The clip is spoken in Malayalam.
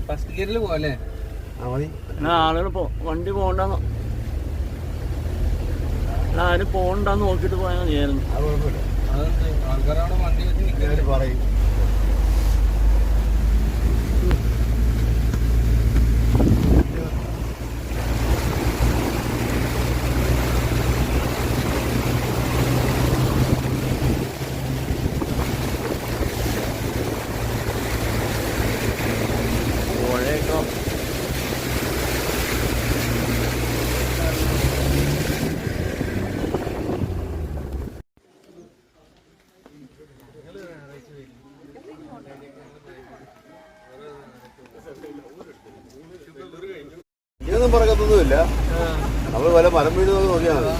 ഫസ്റ്റ് ഗിയറിൽ പോവല്ലേ? ആളുകൾ വണ്ടി പോകണ്ടെന്ന് ആരും പോകണ്ടെന്ന് നോക്കിട്ട് പോയാൽ മതിയായിരുന്നു. ആൾക്കാരവിടെ വണ്ടി വെച്ച് നിൽക്കാൻ പറയും. ഇതൊന്നും പറക്കത്തൊന്നുമില്ല. നമ്മൾ വല്ല മരം വീട് നോക്കിയാൽ മതി.